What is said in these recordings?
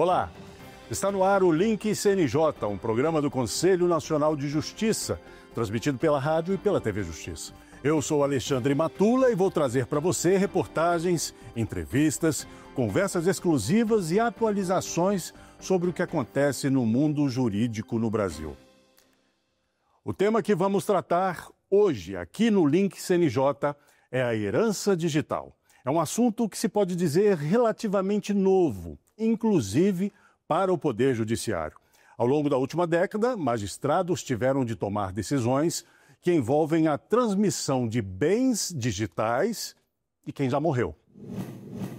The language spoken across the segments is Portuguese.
Olá, está no ar o Link CNJ, um programa do Conselho Nacional de Justiça, transmitido pela rádio e pela TV Justiça. Eu sou Alexandre Matula e vou trazer para você reportagens, entrevistas, conversas exclusivas e atualizações sobre o que acontece no mundo jurídico no Brasil. O tema que vamos tratar hoje, aqui no Link CNJ, é a herança digital. É um assunto que se pode dizer relativamente novo, inclusive para o Poder Judiciário. Ao longo da última década, magistrados tiveram de tomar decisões que envolvem a transmissão de bens digitais de quem já morreu.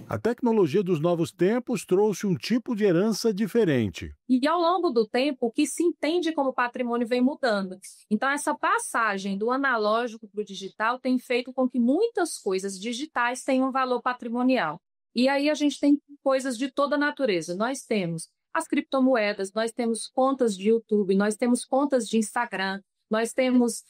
A tecnologia dos novos tempos trouxe um tipo de herança diferente. E ao longo do tempo, o que se entende como patrimônio vem mudando. Então, essa passagem do analógico para o digital tem feito com que muitas coisas digitais tenham um valor patrimonial. E aí a gente tem coisas de toda natureza. Nós temos as criptomoedas, nós temos contas de YouTube, nós temos contas de Instagram, nós temos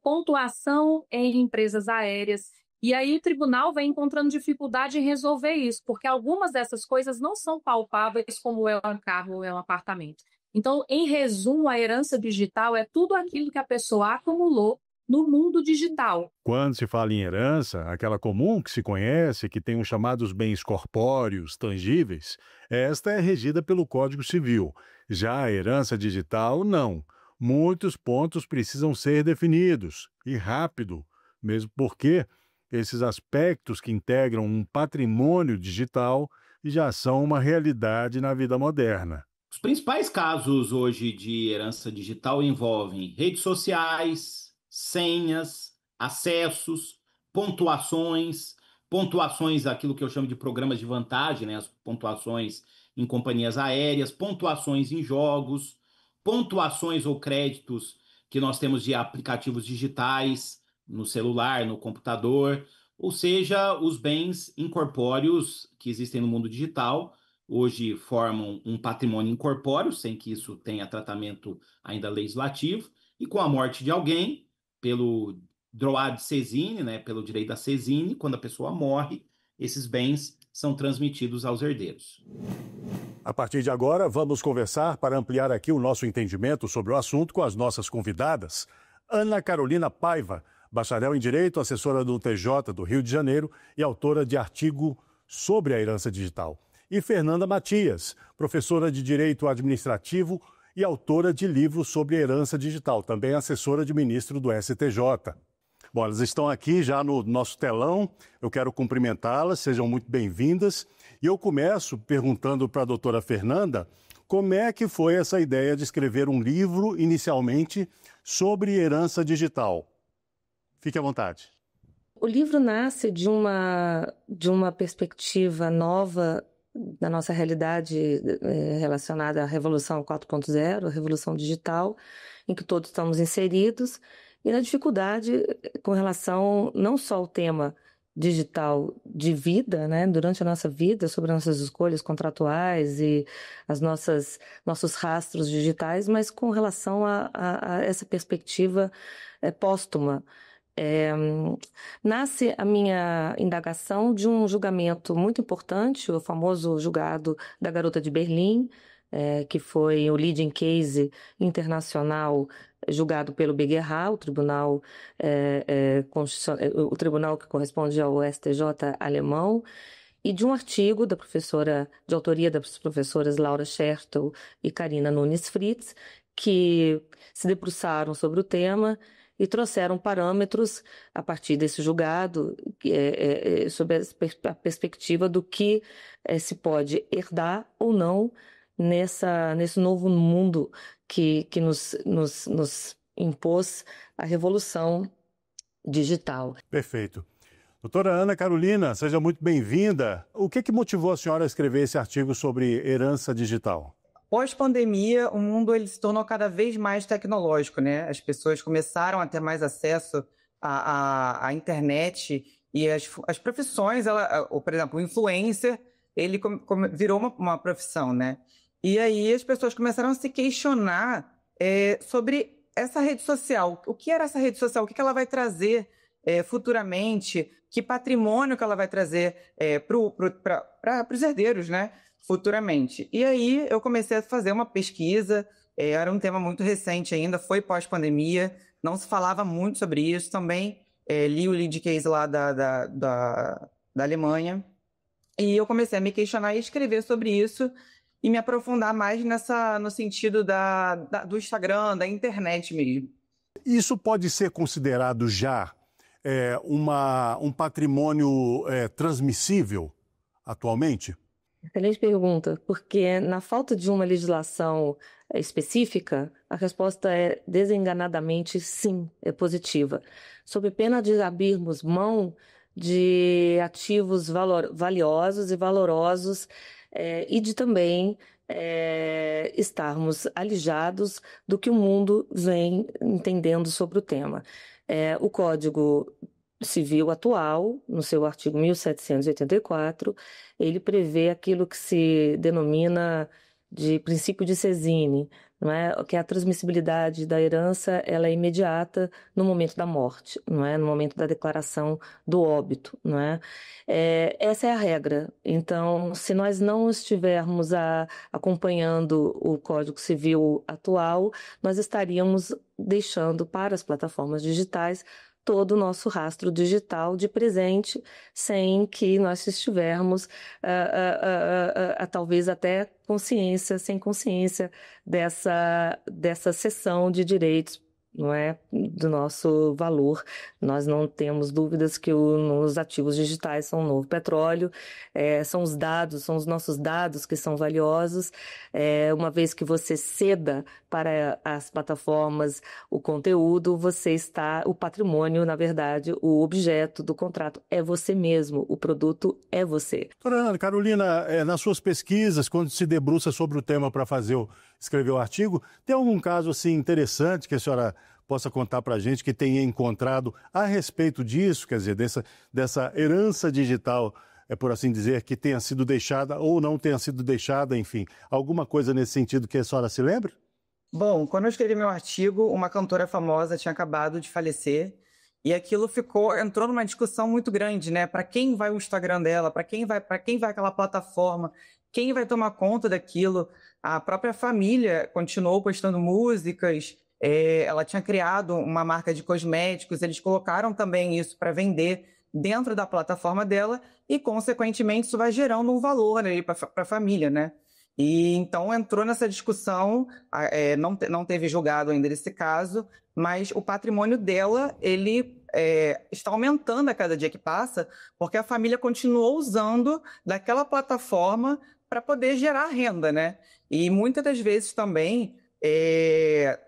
pontuação em empresas aéreas. E aí o tribunal vem encontrando dificuldade em resolver isso, porque algumas dessas coisas não são palpáveis como é um carro ou é um apartamento. Então, em resumo, a herança digital é tudo aquilo que a pessoa acumulou no mundo digital. Quando se fala em herança, aquela comum que se conhece, que tem os chamados bens corpóreos, tangíveis, esta é regida pelo Código Civil. Já a herança digital, não. Muitos pontos precisam ser definidos, e rápido, mesmo porque esses aspectos que integram um patrimônio digital já são uma realidade na vida moderna. Os principais casos hoje de herança digital envolvem redes sociais, senhas, acessos, pontuações, aquilo que eu chamo de programas de vantagem, né? As pontuações em companhias aéreas, pontuações em jogos, pontuações ou créditos que nós temos de aplicativos digitais, no celular, no computador, ou seja, os bens incorpóreos que existem no mundo digital, hoje formam um patrimônio incorpóreo, sem que isso tenha tratamento ainda legislativo, e com a morte de alguém, pelo droit de sésine, né, pelo direito da sésine, quando a pessoa morre, esses bens são transmitidos aos herdeiros. A partir de agora, vamos conversar para ampliar aqui o nosso entendimento sobre o assunto com as nossas convidadas. Ana Carolina Paiva, bacharel em Direito, assessora do TJ do Rio de Janeiro e autora de artigo sobre a herança digital. E Fernanda Matias, professora de Direito Administrativo e autora de livros sobre herança digital, também assessora de ministro do STJ. Bom, elas estão aqui já no nosso telão, eu quero cumprimentá-las, sejam muito bem-vindas. E eu começo perguntando para a doutora Fernanda como é que foi essa ideia de escrever um livro, inicialmente, sobre herança digital. Fique à vontade. O livro nasce de uma perspectiva nova da nossa realidade relacionada à Revolução 4.0, a Revolução Digital, em que todos estamos inseridos, e na dificuldade com relação não só ao tema digital de vida, né, durante a nossa vida, sobre nossas escolhas contratuais e nossos rastros digitais, mas com relação a essa perspectiva póstuma. Nasce a minha indagação de um julgamento muito importante, o famoso julgado da Garota de Berlim, que foi o leading case internacional julgado pelo BGH, o tribunal que corresponde ao STJ alemão, e de um artigo de autoria das professoras Laura Schertel e Karina Nunes Fritz, que se debruçaram sobre o tema e trouxeram parâmetros a partir desse julgado sobre a perspectiva do que se pode herdar ou não nesse novo mundo que nos impôs a revolução digital. Perfeito. Doutora Ana Carolina, seja muito bem-vinda. O que motivou a senhora a escrever esse artigo sobre herança digital? Pós-pandemia, o mundo ele se tornou cada vez mais tecnológico, né? As pessoas começaram a ter mais acesso à internet e as profissões, por exemplo, o influencer, ele virou uma profissão, né? E aí as pessoas começaram a se questionar sobre essa rede social. O que era essa rede social? O que ela vai trazer futuramente? Que patrimônio que ela vai trazer para os herdeiros, né? futuramente. E aí eu comecei a fazer uma pesquisa, era um tema muito recente ainda, foi pós-pandemia, não se falava muito sobre isso. Também li o lead case lá da Alemanha, e eu comecei a me questionar e escrever sobre isso e me aprofundar mais no sentido do Instagram, da internet mesmo. Isso pode ser considerado já um patrimônio transmissível atualmente? Excelente pergunta, porque na falta de uma legislação específica, a resposta é desenganadamente sim, é positiva. Sob pena de abrirmos mão de ativos valiosos e valorosos e de também estarmos alijados do que o mundo vem entendendo sobre o tema. O Código Civil atual, no seu artigo 1784, ele prevê aquilo que se denomina de princípio de Sesini, não é? Que a transmissibilidade da herança ela é imediata no momento da morte, não é? No momento da declaração do óbito, não é? Essa é a regra. Então, se nós não estivermos acompanhando o Código Civil atual, nós estaríamos deixando para as plataformas digitais todo o nosso rastro digital de presente, sem que nós estivermos, talvez até sem consciência dessa cessão de direitos, não é, do nosso valor. Nós não temos dúvidas que os ativos digitais são o novo petróleo, são os nossos dados que são valiosos. Uma vez que você ceda para as plataformas o conteúdo, o patrimônio, na verdade, o objeto do contrato é você mesmo, o produto é você. Doutora Ana Carolina, nas suas pesquisas, quando se debruça sobre o tema para escrever o artigo, tem algum caso assim interessante que a senhora possa contar para a gente que tenha encontrado a respeito disso, quer dizer, dessa herança digital, por assim dizer, que tenha sido deixada ou não tenha sido deixada, enfim, alguma coisa nesse sentido que a senhora se lembre? Bom, quando eu escrevi meu artigo, uma cantora famosa tinha acabado de falecer e aquilo entrou numa discussão muito grande, né? Para quem vai o Instagram dela, para quem vai aquela plataforma, quem vai tomar conta daquilo? A própria família continuou postando músicas, ela tinha criado uma marca de cosméticos, eles colocaram também isso para vender dentro da plataforma dela e, consequentemente, isso vai gerando um valor aí para a família, né? E então entrou nessa discussão, não teve julgado ainda esse caso, mas o patrimônio dela, ele está aumentando a cada dia que passa, porque a família continuou usando daquela plataforma para poder gerar renda, né? E muitas das vezes também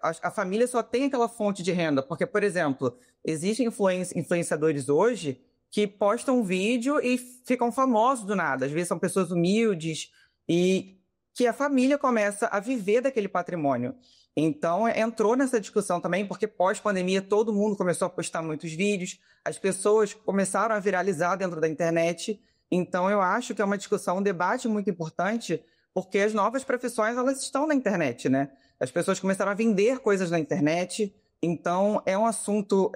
a família só tem aquela fonte de renda, porque, por exemplo, existem influenciadores hoje que postam um vídeo e ficam famosos do nada. Às vezes são pessoas humildes e que a família começa a viver daquele patrimônio. Então, entrou nessa discussão também, porque pós-pandemia todo mundo começou a postar muitos vídeos, as pessoas começaram a viralizar dentro da internet. Então, eu acho que é uma discussão, um debate muito importante, porque as novas profissões, elas estão na internet, né? As pessoas começaram a vender coisas na internet. Então, é um assunto,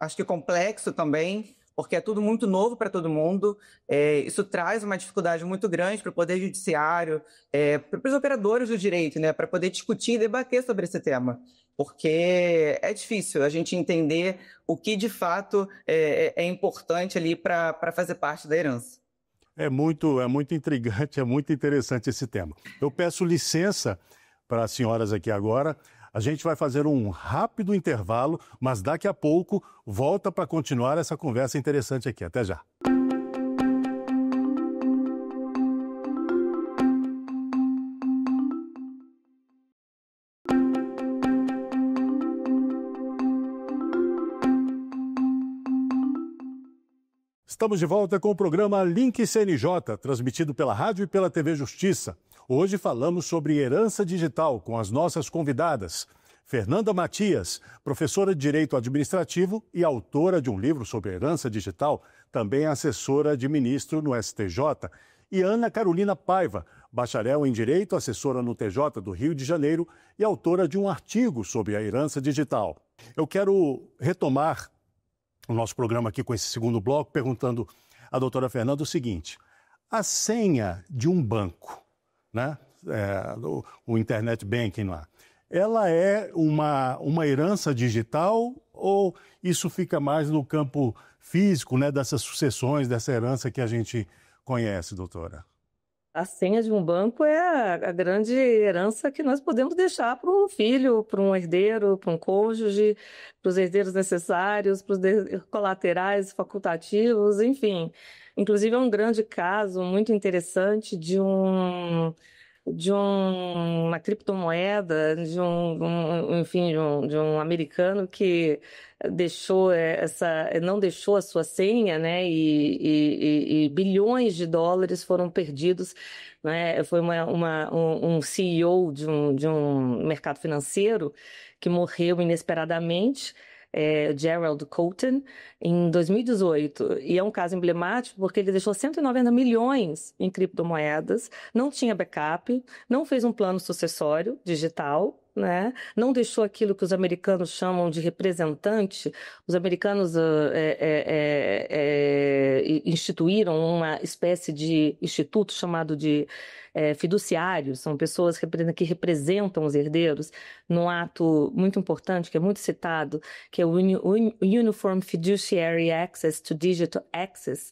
acho que complexo também, porque é tudo muito novo para todo mundo. Isso traz uma dificuldade muito grande para o Poder Judiciário, para os operadores do direito, né, para poder discutir e debater sobre esse tema. Porque é difícil a gente entender o que, de fato, é importante ali para fazer parte da herança. É muito intrigante, é muito interessante esse tema. Eu peço licença para as senhoras aqui agora. A gente vai fazer um rápido intervalo, mas daqui a pouco volta para continuar essa conversa interessante aqui. Até já. Estamos de volta com o programa Link CNJ, transmitido pela rádio e pela TV Justiça. Hoje falamos sobre herança digital com as nossas convidadas. Fernanda Matias, professora de Direito Administrativo e autora de um livro sobre herança digital, também assessora de ministro no STJ. E Ana Carolina Paiva, bacharel em Direito, assessora no TJ do Rio de Janeiro e autora de um artigo sobre a herança digital. Eu quero retomar o nosso programa aqui com esse segundo bloco, perguntando à doutora Fernanda o seguinte: A senha de um banco, né? O Internet Banking lá, ela é uma herança digital ou isso fica mais no campo físico, né? Dessas sucessões, dessa herança que a gente conhece, doutora? A senha de um banco é a grande herança que nós podemos deixar para um filho, para um herdeiro, para um cônjuge, para os herdeiros necessários, para os colaterais facultativos, enfim. Inclusive, é um grande caso muito interessante de uma criptomoeda, enfim, de um americano que não deixou a sua senha, né? E bilhões de dólares foram perdidos, né? Foi um CEO de um mercado financeiro que morreu inesperadamente. Gerald Coulton, em 2018. E é um caso emblemático porque ele deixou 190 milhões em criptomoedas, não tinha backup, não fez um plano sucessório digital, né? Não deixou aquilo que os americanos chamam de representante. Os americanos instituíram uma espécie de instituto chamado de fiduciários, são pessoas que representam os herdeiros num ato muito importante, que é muito citado, que é o Uniform Fiduciary Access to Digital Assets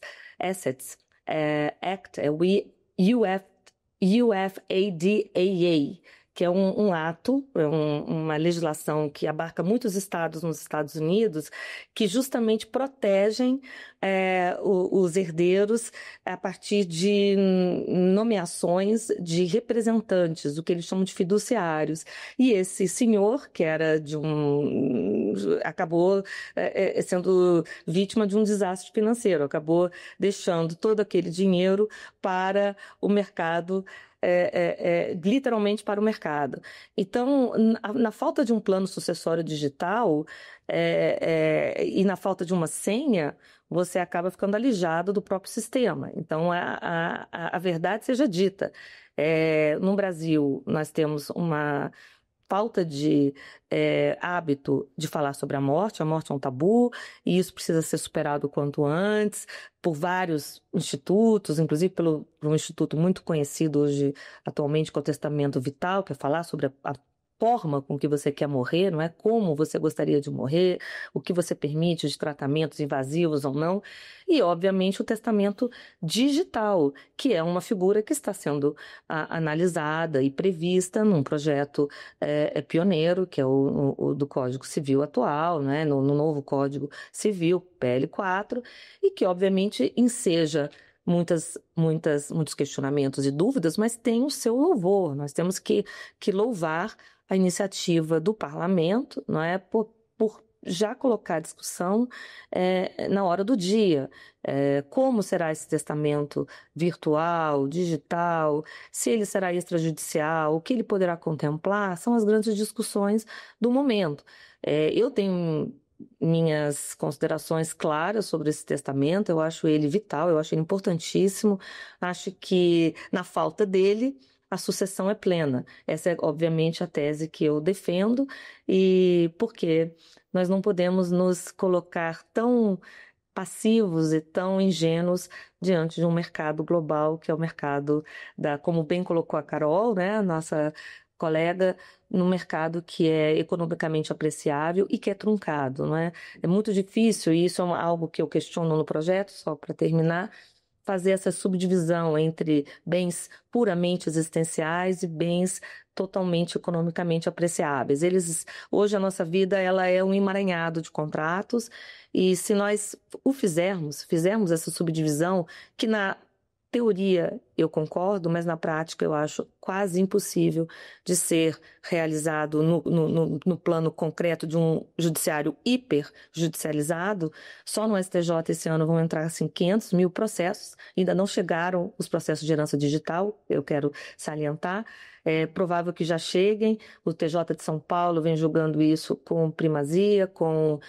Act, é o UFADAA, que é um ato, uma legislação que abarca muitos estados nos Estados Unidos, que justamente protegem os herdeiros a partir de nomeações de representantes, o que eles chamam de fiduciários. E esse senhor, que era acabou sendo vítima de um desastre financeiro, acabou deixando todo aquele dinheiro para o mercado, literalmente para o mercado. Então, na falta de um plano sucessório digital e na falta de uma senha, você acaba ficando alijado do próprio sistema. Então, a verdade seja dita. No Brasil, nós temos uma falta de hábito de falar sobre a morte é um tabu, e isso precisa ser superado o quanto antes, por vários institutos, inclusive por um instituto muito conhecido hoje, atualmente, que é o Testamento Vital, que é falar sobre a forma com que você quer morrer, não é? Como você gostaria de morrer, o que você permite de tratamentos invasivos ou não, e, obviamente, o testamento digital, que é uma figura que está sendo analisada e prevista num projeto pioneiro, que é o do Código Civil atual, né? No novo Código Civil, PL4, e que, obviamente, enseja muitos questionamentos e dúvidas, mas tem o seu louvor. Nós temos que louvar a iniciativa do parlamento, não é, por já colocar a discussão na hora do dia. Como será esse testamento virtual, digital, se ele será extrajudicial, o que ele poderá contemplar, são as grandes discussões do momento. Eu tenho minhas considerações claras sobre esse testamento, eu acho ele vital, eu acho ele importantíssimo, acho que na falta dele a sucessão é plena. Essa é, obviamente, a tese que eu defendo, e porque nós não podemos nos colocar tão passivos e tão ingênuos diante de um mercado global, que é o mercado como bem colocou a Carol, né, a nossa colega, no mercado que é economicamente apreciável e que é truncado, não é? É muito difícil, e isso é algo que eu questiono no projeto, só para terminar, fazer essa subdivisão entre bens puramente existenciais e bens totalmente economicamente apreciáveis. Hoje a nossa vida ela é um emaranhado de contratos, e se nós fizermos essa subdivisão, que na teoria eu concordo, mas na prática eu acho quase impossível de ser realizado no plano concreto de um judiciário hiperjudicializado. Só no STJ esse ano vão entrar 500 mil processos, ainda não chegaram os processos de herança digital, eu quero salientar. É provável que já cheguem, o TJ de São Paulo vem julgando isso com primazia, com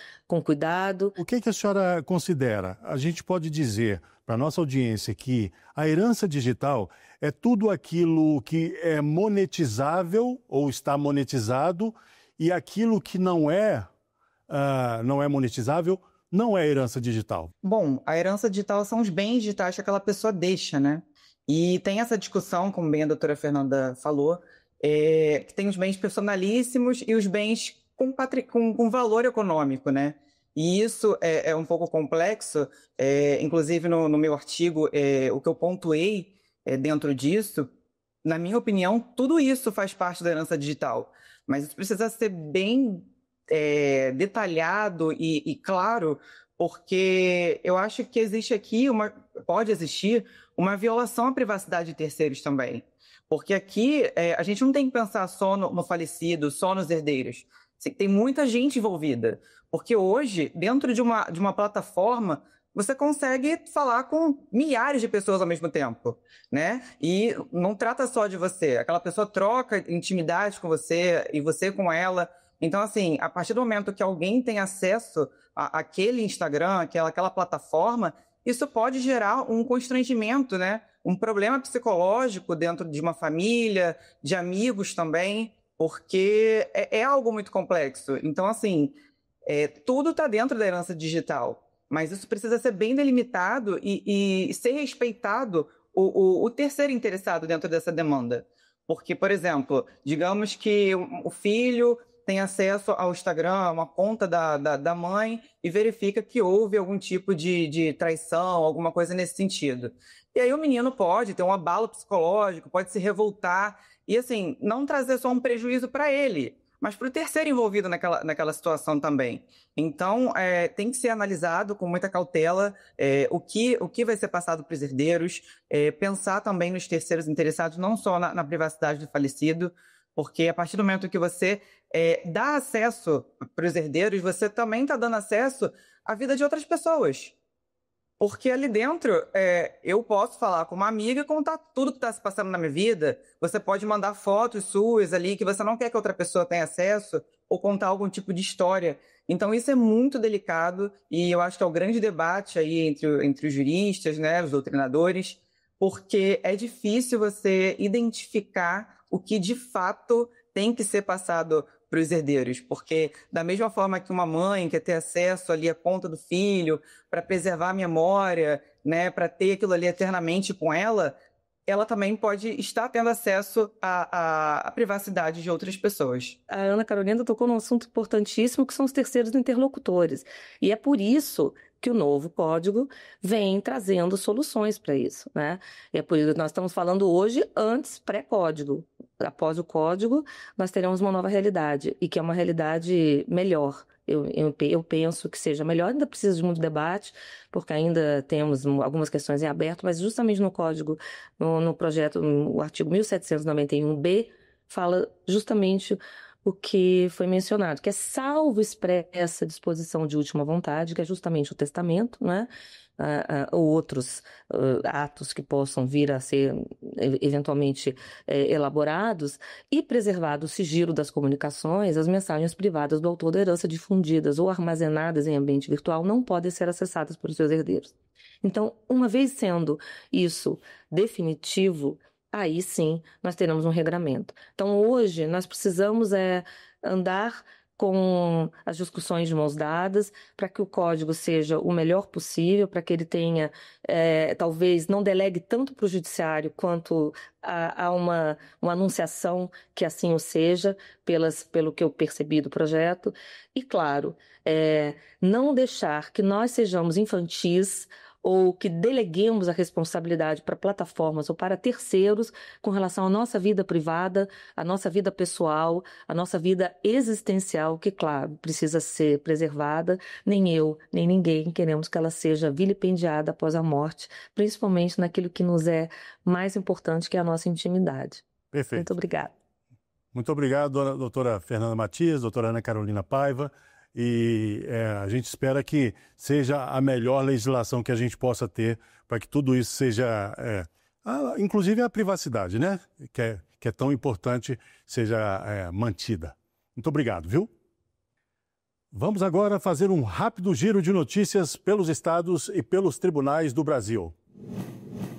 cuidado. O que a senhora considera? A gente pode dizer para a nossa audiência que a herança digital é tudo aquilo que é monetizável ou está monetizado, e aquilo que não é monetizável não é herança digital. Bom, a herança digital são os bens digitais que aquela pessoa deixa, né? E tem essa discussão, como bem a doutora Fernanda falou, que tem os bens personalíssimos e os bens com valor econômico, né? E isso é um pouco complexo, inclusive no meu artigo, o que eu pontuei dentro disso, na minha opinião, tudo isso faz parte da herança digital, mas isso precisa ser bem detalhado e claro, porque eu acho que pode existir uma violação à privacidade de terceiros também. Porque aqui a gente não tem que pensar só no falecido, só nos herdeiros. Tem muita gente envolvida. Porque hoje, dentro de uma plataforma, você consegue falar com milhares de pessoas ao mesmo tempo, né? E não trata só de você. Aquela pessoa troca intimidade com você e você com ela. Então, assim, a partir do momento que alguém tem acesso àquele Instagram, aquela plataforma, isso pode gerar um constrangimento, né? Um problema psicológico dentro de uma família, de amigos também, porque é algo muito complexo. Então, assim, tudo está dentro da herança digital, mas isso precisa ser bem delimitado e ser respeitado o terceiro interessado dentro dessa demanda. Porque, por exemplo, digamos que o filho tem acesso ao Instagram, uma conta da mãe, e verifica que houve algum tipo de traição, alguma coisa nesse sentido. E aí o menino pode ter um abalo psicológico, pode se revoltar, e assim, não trazer só um prejuízo para ele, mas para o terceiro envolvido naquela situação também. Então, tem que ser analisado com muita cautela o que vai ser passado para os herdeiros, pensar também nos terceiros interessados, não só na privacidade do falecido, porque a partir do momento que você dá acesso para os herdeiros, você também está dando acesso à vida de outras pessoas. Porque ali dentro, eu posso falar com uma amiga e contar tudo que está se passando na minha vida. Você pode mandar fotos suas ali que você não quer que outra pessoa tenha acesso ou contar algum tipo de história. Então, isso é muito delicado e eu acho que é o grande debate aí entre os juristas, né, os doutrinadores, porque é difícil você identificar o que de fato tem que ser passado para os herdeiros, porque da mesma forma que uma mãe quer ter acesso ali à conta do filho para preservar a memória, né, para ter aquilo ali eternamente com ela, ela também pode estar tendo acesso à privacidade de outras pessoas. A Ana Carolina tocou num assunto importantíssimo, que são os terceiros interlocutores. E é por isso que o novo código vem trazendo soluções para isso, né? E é por isso que nós estamos falando hoje antes pré-código. Após o código, nós teremos uma nova realidade, e que é uma realidade melhor. Eu penso que seja melhor, ainda precisa de muito debate, porque ainda temos algumas questões em aberto, mas justamente no código, no projeto, o artigo 1791b, fala justamente o que foi mencionado, que é salvo expressa disposição de última vontade, que é justamente o testamento, né? Ou outros atos que possam vir a ser eventualmente elaborados, e preservado o sigilo das comunicações, as mensagens privadas do autor da herança difundidas ou armazenadas em ambiente virtual não podem ser acessadas pelos seus herdeiros. Então, uma vez sendo isso definitivo, aí sim nós teremos um regramento. Então, hoje, nós precisamos andar com as discussões de mãos dadas, para que o código seja o melhor possível, para que ele tenha, talvez, não delegue tanto para o judiciário quanto a uma anunciação que assim o seja, pelo que eu percebi do projeto. E, claro, não deixar que nós sejamos infantis ou que deleguemos a responsabilidade para plataformas ou para terceiros com relação à nossa vida privada, à nossa vida pessoal, à nossa vida existencial, que, claro, precisa ser preservada. Nem eu, nem ninguém queremos que ela seja vilipendiada após a morte, principalmente naquilo que nos é mais importante, que é a nossa intimidade. Perfeito. Muito obrigada. Muito obrigado, doutora Fernanda Matias, doutora Ana Carolina Paiva. E a gente espera que seja a melhor legislação que a gente possa ter para que tudo isso seja, inclusive a privacidade, né? Que é tão importante, seja mantida. Muito obrigado, viu? Vamos agora fazer um rápido giro de notícias pelos estados e pelos tribunais do Brasil.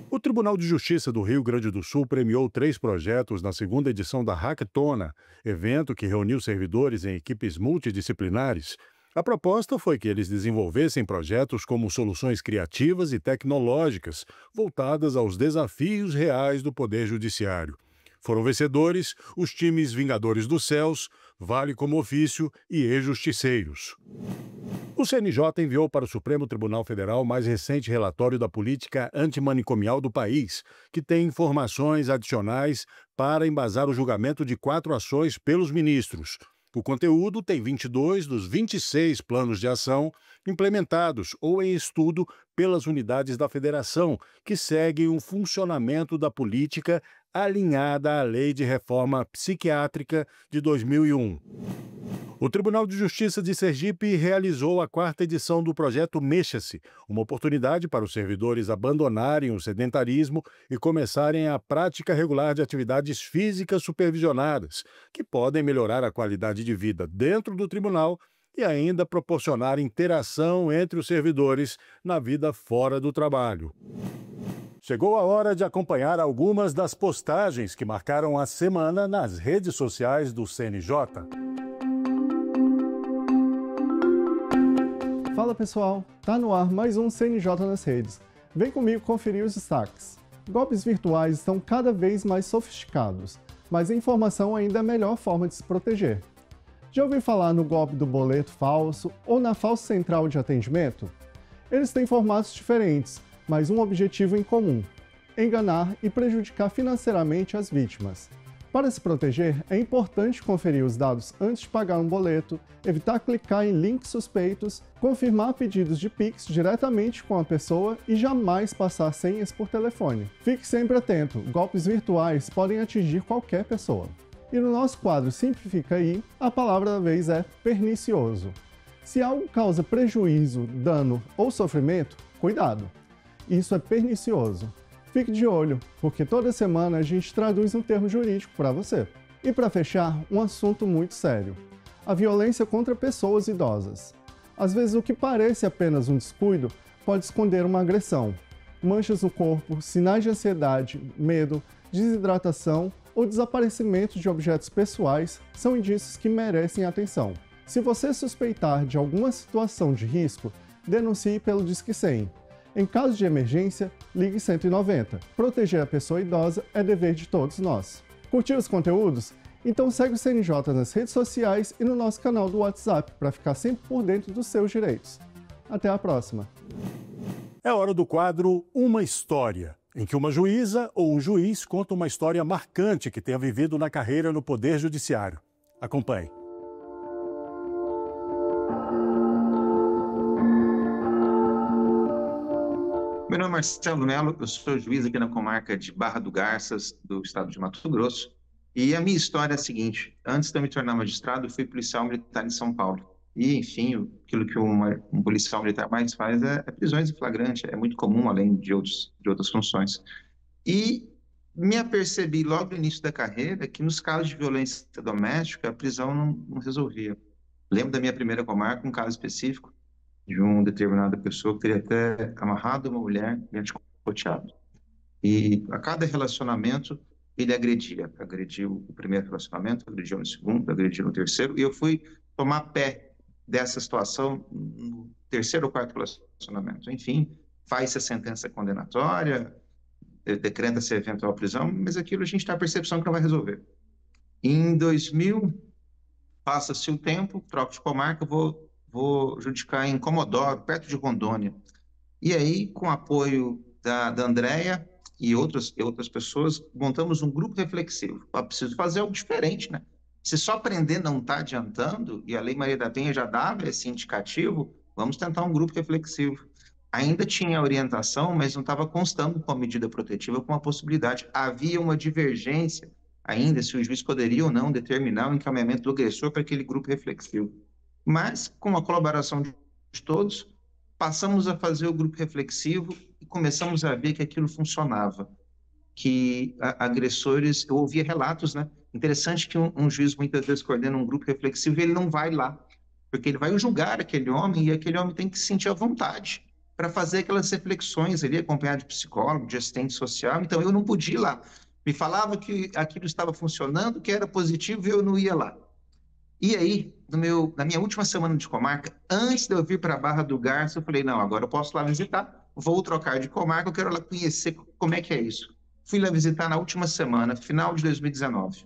O Tribunal de Justiça do Rio Grande do Sul premiou 3 projetos na segunda edição da Hackatona, evento que reuniu servidores em equipes multidisciplinares. A proposta foi que eles desenvolvessem projetos como soluções criativas e tecnológicas voltadas aos desafios reais do Poder Judiciário. Foram vencedores os times Vingadores dos Céus, Vale como Ofício e E-Justiceiros. O CNJ enviou para o Supremo Tribunal Federal o mais recente relatório da política antimanicomial do país, que tem informações adicionais para embasar o julgamento de 4 ações pelos ministros. O conteúdo tem 22 dos 26 planos de ação implementados ou em estudo pelas unidades da federação, que seguem o funcionamento da política alinhada à Lei de Reforma Psiquiátrica de 2001. O Tribunal de Justiça de Sergipe realizou a 4ª edição do projeto Mexa-se, uma oportunidade para os servidores abandonarem o sedentarismo e começarem a prática regular de atividades físicas supervisionadas, que podem melhorar a qualidade de vida dentro do tribunal e ainda proporcionar interação entre os servidores na vida fora do trabalho. Chegou a hora de acompanhar algumas das postagens que marcaram a semana nas redes sociais do CNJ. Fala pessoal, tá no ar mais um CNJ nas redes. Vem comigo conferir os destaques. Golpes virtuais estão cada vez mais sofisticados, mas a informação ainda é a melhor forma de se proteger. Já ouviu falar no golpe do boleto falso ou na falsa central de atendimento? Eles têm formatos diferentes, mas um objetivo em comum: enganar e prejudicar financeiramente as vítimas. Para se proteger, é importante conferir os dados antes de pagar um boleto, evitar clicar em links suspeitos, confirmar pedidos de Pix diretamente com a pessoa e jamais passar senhas por telefone. Fique sempre atento, golpes virtuais podem atingir qualquer pessoa. E no nosso quadro Simplifica Aí, a palavra da vez é pernicioso. Se algo causa prejuízo, dano ou sofrimento, cuidado. Isso é pernicioso. Fique de olho, porque toda semana a gente traduz um termo jurídico para você. E para fechar, um assunto muito sério: a violência contra pessoas idosas. Às vezes o que parece apenas um descuido pode esconder uma agressão. Manchas no corpo, sinais de ansiedade, medo, desidratação ou desaparecimento de objetos pessoais são indícios que merecem atenção. Se você suspeitar de alguma situação de risco, denuncie pelo Disque 100. Em caso de emergência, ligue 190. Proteger a pessoa idosa é dever de todos nós. Curtiu os conteúdos? Então segue o CNJ nas redes sociais e no nosso canal do WhatsApp para ficar sempre por dentro dos seus direitos. Até a próxima! É hora do quadro Uma História, em que uma juíza ou um juiz conta uma história marcante que tenha vivido na carreira no Poder Judiciário. Acompanhe. Meu nome é Marcelo Melo, eu sou juiz aqui na comarca de Barra do Garças, do estado de Mato Grosso. E a minha história é a seguinte: antes de eu me tornar magistrado, eu fui policial militar em São Paulo. E, enfim, aquilo que um policial militar mais faz é prisões em flagrante, é muito comum, além de outras funções. E me apercebi logo no início da carreira que nos casos de violência doméstica, a prisão não resolvia. Lembro da minha primeira comarca, um caso específico, de uma determinada pessoa que teria até amarrado uma mulher e a chicoteado. E a cada relacionamento, ele agrediu o primeiro relacionamento, agrediu no segundo, agrediu no terceiro, e eu fui tomar pé dessa situação no terceiro ou quarto relacionamento. Enfim, faz-se a sentença condenatória, decreta-se a eventual prisão, mas aquilo a gente tem a percepção que não vai resolver. Em 2000, passa-se o tempo, troco de comarca, vou judicar em Comodoro, perto de Rondônia. E aí, com o apoio da Andréia e outras pessoas, montamos um grupo reflexivo. Preciso fazer algo diferente, né? Se só prender não está adiantando, e a Lei Maria da Penha já dava esse indicativo, vamos tentar um grupo reflexivo. Ainda tinha orientação, mas não estava constando com a medida protetiva com a possibilidade. Havia uma divergência ainda se o juiz poderia ou não determinar o encaminhamento do agressor para aquele grupo reflexivo. Mas, com a colaboração de todos, passamos a fazer o grupo reflexivo e começamos a ver que aquilo funcionava. Que agressores... Eu ouvia relatos, né? Interessante que um juiz muitas vezes coordena um grupo reflexivo e ele não vai lá, porque ele vai julgar aquele homem e aquele homem tem que se sentir à vontade para fazer aquelas reflexões ali, acompanhado de psicólogo, de assistente social. Então, eu não podia ir lá. Me falava que aquilo estava funcionando, que era positivo e eu não ia lá. E aí, na minha última semana de comarca, antes de eu vir para Barra do Garça, eu falei, não, agora eu posso lá visitar, vou trocar de comarca, eu quero lá conhecer como é que é isso. Fui lá visitar na última semana, final de 2019.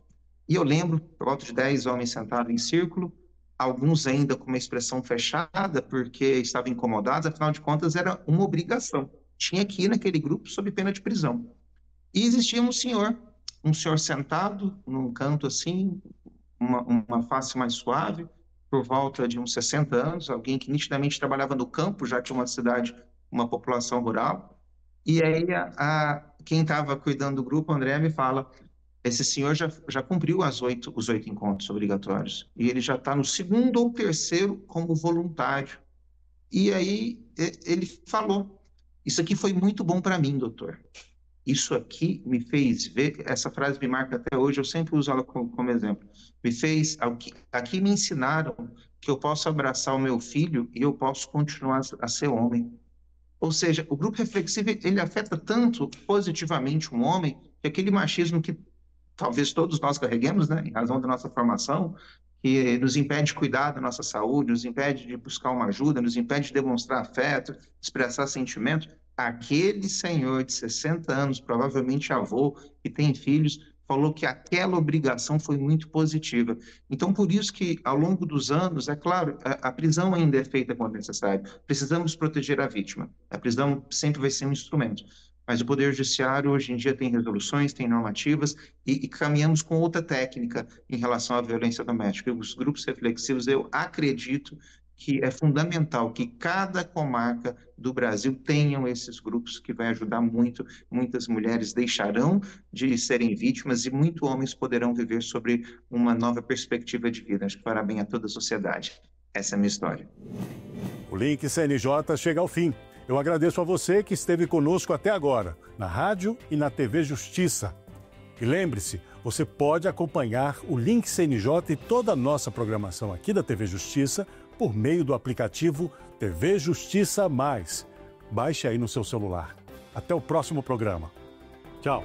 E eu lembro, por volta de 10 homens sentados em círculo, alguns ainda com uma expressão fechada, porque estavam incomodados, afinal de contas era uma obrigação. Tinha que ir naquele grupo sob pena de prisão. E existia um senhor sentado num canto assim, uma face mais suave, por volta de uns 60 anos, alguém que nitidamente trabalhava no campo, já que é uma cidade, uma população rural. E aí quem estava cuidando do grupo, André, me fala, esse senhor já cumpriu os 8 encontros obrigatórios, e ele já está no 2º ou 3º como voluntário. E aí ele falou, isso aqui foi muito bom para mim, doutor. Isso aqui me fez ver, essa frase me marca até hoje, eu sempre uso ela como exemplo. Aqui me ensinaram que eu posso abraçar o meu filho e eu posso continuar a ser homem. Ou seja, o grupo reflexivo, ele afeta tanto positivamente um homem, que aquele machismo que talvez todos nós carreguemos, né, em razão da nossa formação, que nos impede de cuidar da nossa saúde, nos impede de buscar uma ajuda, nos impede de demonstrar afeto, expressar sentimento. Aquele senhor de 60 anos, provavelmente avô, que tem filhos, falou que aquela obrigação foi muito positiva. Então, por isso que, ao longo dos anos, é claro, a prisão ainda é feita quando necessário. Precisamos proteger a vítima. A prisão sempre vai ser um instrumento. Mas o Poder Judiciário, hoje em dia, tem resoluções, tem normativas, e caminhamos com outra técnica em relação à violência doméstica. Os grupos reflexivos, eu acredito que é fundamental que cada comarca do Brasil tenham esses grupos, que vai ajudar muito. Muitas mulheres deixarão de serem vítimas e muitos homens poderão viver sobre uma nova perspectiva de vida. Acho que fará bem a toda a sociedade. Essa é a minha história. O Link CNJ chega ao fim. Eu agradeço a você que esteve conosco até agora, na rádio e na TV Justiça. E lembre-se, você pode acompanhar o Link CNJ e toda a nossa programação aqui da TV Justiça por meio do aplicativo TV Justiça Mais. Baixe aí no seu celular. Até o próximo programa. Tchau.